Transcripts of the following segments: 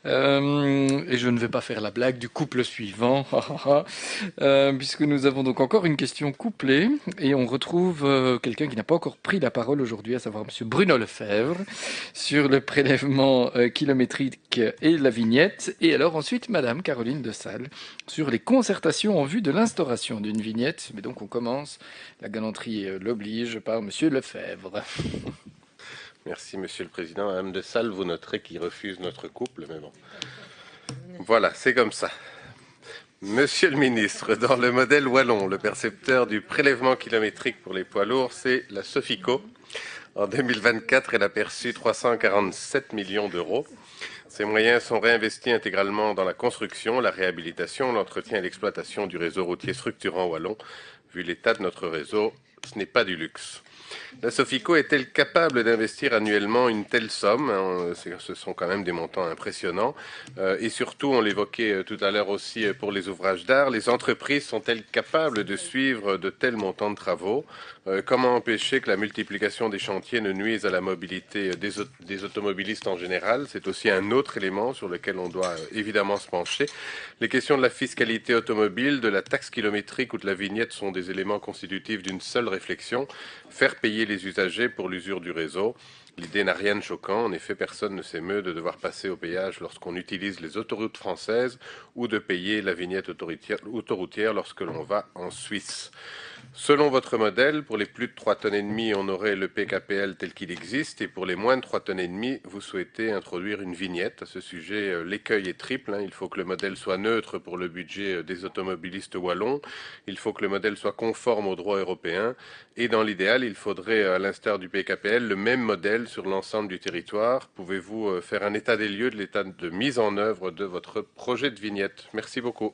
Et je ne vais pas faire la blague du couple suivant, puisque nous avons donc encore une question couplée, et on retrouve quelqu'un qui n'a pas encore pris la parole aujourd'hui, à savoir Monsieur Bruno Lefebvre, sur le prélèvement kilométrique et la vignette, et alors ensuite Madame Caroline de Sales, sur les concertations en vue de l'instauration d'une vignette. Mais donc on commence, la galanterie l'oblige, par Monsieur Lefebvre. Merci, Monsieur le Président. Madame de Sales, vous noterez qu'il refuse notre couple, mais bon. Voilà, c'est comme ça. Monsieur le Ministre, dans le modèle wallon, le percepteur du prélèvement kilométrique pour les poids lourds, c'est la Sofico. En 2024, elle a perçu 347 millions d'euros. Ces moyens sont réinvestis intégralement dans la construction, la réhabilitation, l'entretien et l'exploitation du réseau routier structurant wallon. Vu l'état de notre réseau, ce n'est pas du luxe. La Sofico est-elle capable d'investir annuellement une telle somme? Ce sont quand même des montants impressionnants. Et surtout, on l'évoquait tout à l'heure aussi pour les ouvrages d'art, les entreprises sont-elles capables de suivre de tels montants de travaux? Comment empêcher que la multiplication des chantiers ne nuise à la mobilité des automobilistes en général? C'est aussi un autre élément sur lequel on doit évidemment se pencher. Les questions de la fiscalité automobile, de la taxe kilométrique ou de la vignette sont des éléments constitutifs d'une seule réflexion: faire payer les usagers pour l'usure du réseau. L'idée n'a rien de choquant. En effet, personne ne s'émeut de devoir passer au péage lorsqu'on utilise les autoroutes françaises ou de payer la vignette autoroutière lorsque l'on va en Suisse. Selon votre modèle, pour les plus de 3,5 tonnes, on aurait le PKPL tel qu'il existe, et pour les moins de 3,5 tonnes, vous souhaitez introduire une vignette. À ce sujet, l'écueil est triple. Il faut que le modèle soit neutre pour le budget des automobilistes wallons, il faut que le modèle soit conforme au droit européen, et dans l'idéal, il faudrait, à l'instar du PKPL, le même modèle sur l'ensemble du territoire. Pouvez-vous faire un état des lieux de l'état de mise en œuvre de votre projet de vignette? Merci beaucoup.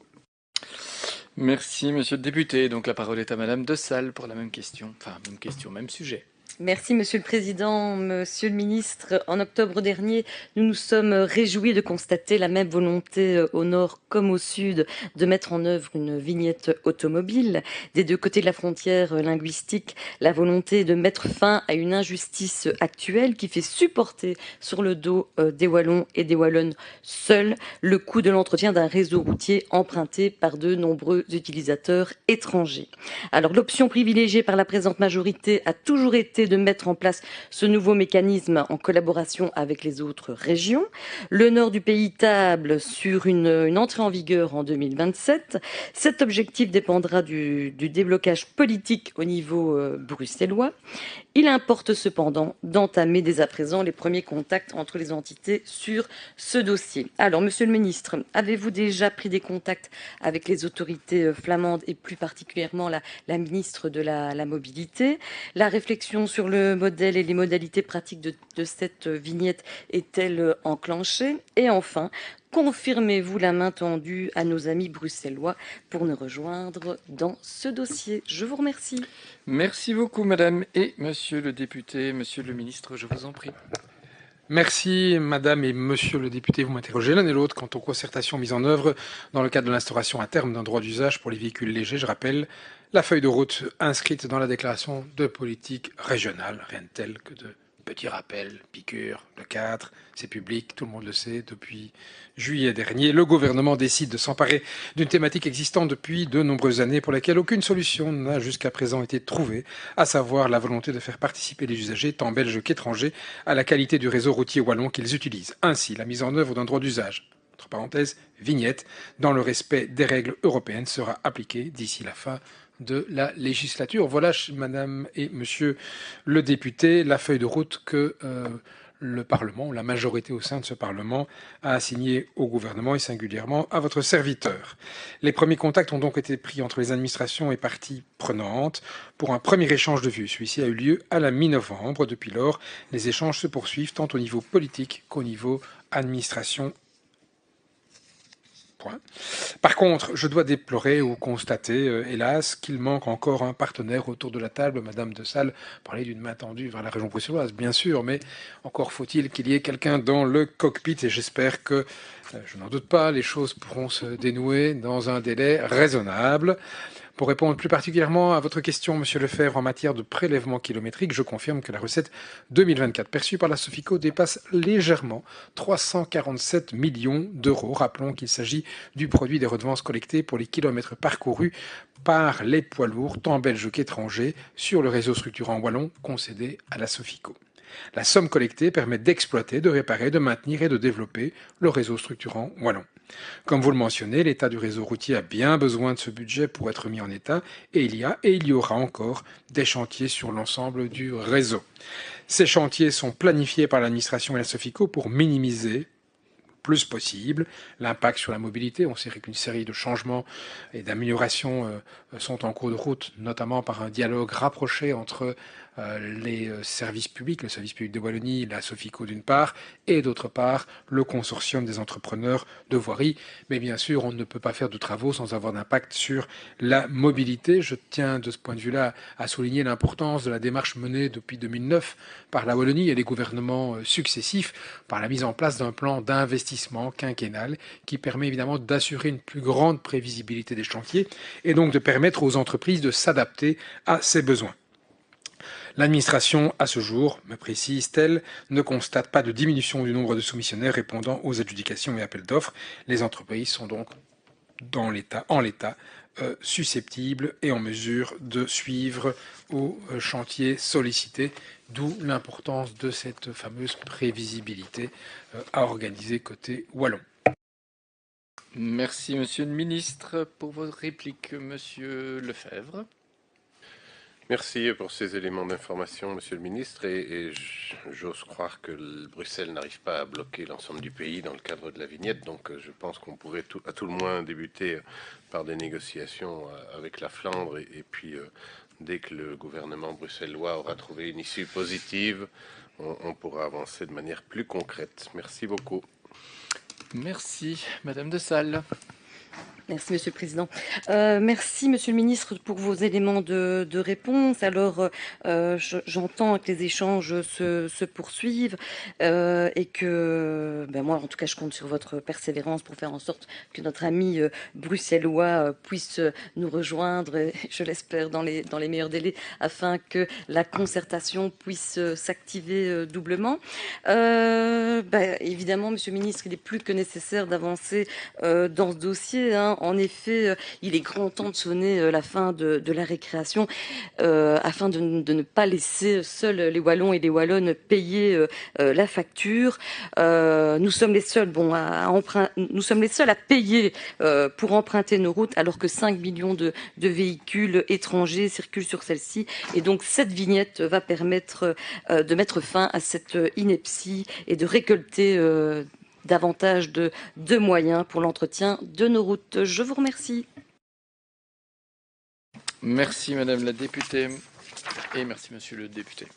Merci, monsieur le député. Donc la parole est à Madame de Sales pour la même question. Enfin, même question, même sujet. Merci, Monsieur le Président. Monsieur le Ministre, en octobre dernier, nous nous sommes réjouis de constater la même volonté au nord comme au sud de mettre en œuvre une vignette automobile. Des deux côtés de la frontière linguistique, la volonté de mettre fin à une injustice actuelle qui fait supporter sur le dos des Wallons et des Wallonnes seuls le coût de l'entretien d'un réseau routier emprunté par de nombreux utilisateurs étrangers. Alors, l'option privilégiée par la présente majorité a toujours été de mettre en place ce nouveau mécanisme en collaboration avec les autres régions. Le nord du pays table sur une entrée en vigueur en 2027. Cet objectif dépendra du déblocage politique au niveau bruxellois. Il importe cependant d'entamer dès à présent les premiers contacts entre les entités sur ce dossier. Alors, Monsieur le Ministre, avez-vous déjà pris des contacts avec les autorités flamandes et plus particulièrement la ministre de la Mobilité? La réflexion sur le modèle et les modalités pratiques de cette vignette est-elle enclenchée? Et enfin, confirmez-vous la main tendue à nos amis bruxellois pour nous rejoindre dans ce dossier? Je vous remercie. Merci beaucoup, Madame et Monsieur le député. Monsieur le ministre, je vous en prie. Merci, Madame et Monsieur le député. Vous m'interrogez l'un et l'autre quant aux concertations mises en œuvre dans le cadre de l'instauration à terme d'un droit d'usage pour les véhicules légers. Je rappelle la feuille de route inscrite dans la déclaration de politique régionale. Rien de tel que de petits rappels, piqûres, le cadre, c'est public, tout le monde le sait. Depuis juillet dernier, le gouvernement décide de s'emparer d'une thématique existante depuis de nombreuses années pour laquelle aucune solution n'a jusqu'à présent été trouvée, à savoir la volonté de faire participer les usagers, tant belges qu'étrangers, à la qualité du réseau routier wallon qu'ils utilisent. Ainsi, la mise en œuvre d'un droit d'usage, entre parenthèses, vignette, dans le respect des règles européennes sera appliquée d'ici la fin de la législature. Voilà, Madame et Monsieur le député, la feuille de route que le Parlement, la majorité au sein de ce Parlement, a assignée au gouvernement et singulièrement à votre serviteur. Les premiers contacts ont donc été pris entre les administrations et parties prenantes pour un premier échange de vues. Celui-ci a eu lieu à la mi-novembre. Depuis lors, les échanges se poursuivent tant au niveau politique qu'au niveau administration. Par contre, je dois déplorer ou constater, hélas, qu'il manque encore un partenaire autour de la table. Madame de Sales parlait d'une main tendue vers la région bruxelloise, bien sûr, mais encore faut-il qu'il y ait quelqu'un dans le cockpit et j'espère que, je n'en doute pas, les choses pourront se dénouer dans un délai raisonnable. Pour répondre plus particulièrement à votre question, Monsieur Lefebvre, en matière de prélèvement kilométrique, je confirme que la recette 2024 perçue par la Sofico dépasse légèrement 347 millions d'euros. Rappelons qu'il s'agit du produit des redevances collectées pour les kilomètres parcourus par les poids lourds, tant belges qu'étrangers, sur le réseau structurant wallon concédé à la Sofico. La somme collectée permet d'exploiter, de réparer, de maintenir et de développer le réseau structurant wallon. Comme vous le mentionnez, l'état du réseau routier a bien besoin de ce budget pour être mis en état et il y aura encore des chantiers sur l'ensemble du réseau. Ces chantiers sont planifiés par l'administration et la Sofico pour minimiser plus possible l'impact sur la mobilité. On sait qu'une série de changements et d'améliorations sont en cours de route, notamment par un dialogue rapproché entre les services publics, le service public de Wallonie, la Sofico d'une part, et d'autre part le consortium des entrepreneurs de voirie. Mais bien sûr, on ne peut pas faire de travaux sans avoir d'impact sur la mobilité. Je tiens de ce point de vue-là à souligner l'importance de la démarche menée depuis 2009 par la Wallonie et les gouvernements successifs par la mise en place d'un plan d'investissement quinquennal qui permet évidemment d'assurer une plus grande prévisibilité des chantiers et donc de permettre aux entreprises de s'adapter à ces besoins. L'administration, à ce jour, me précise-t-elle, ne constate pas de diminution du nombre de soumissionnaires répondant aux adjudications et appels d'offres. Les entreprises sont donc en l'état, susceptibles et en mesure de suivre aux chantiers sollicités, d'où l'importance de cette fameuse prévisibilité à organiser côté wallon. Merci, Monsieur le Ministre. Pour votre réplique, Monsieur Lefebvre. Merci pour ces éléments d'information, Monsieur le Ministre, et j'ose croire que Bruxelles n'arrive pas à bloquer l'ensemble du pays dans le cadre de la vignette, donc je pense qu'on pourrait à tout le moins débuter par des négociations avec la Flandre, et puis dès que le gouvernement bruxellois aura trouvé une issue positive, on pourra avancer de manière plus concrète. Merci beaucoup. Merci, Madame de Salle. Merci, Monsieur le Président. Merci, Monsieur le Ministre, pour vos éléments de réponse. Alors, j'entends que les échanges se poursuivent et que, moi, en tout cas, je compte sur votre persévérance pour faire en sorte que notre ami bruxellois puisse nous rejoindre, et, je l'espère, dans les meilleurs délais, afin que la concertation puisse s'activer doublement. Évidemment, Monsieur le Ministre, il est plus que nécessaire d'avancer dans ce dossier. En effet, il est grand temps de sonner la fin de la récréation afin de ne pas laisser seuls les Wallons et les Wallonnes payer la facture. Nous sommes les seuls, nous sommes les seuls à payer pour emprunter nos routes, alors que 5 millions de véhicules étrangers circulent sur celles-ci. Et donc cette vignette va permettre de mettre fin à cette ineptie et de récolter davantage de moyens pour l'entretien de nos routes. Je vous remercie. Merci, Madame la députée, et merci, Monsieur le député.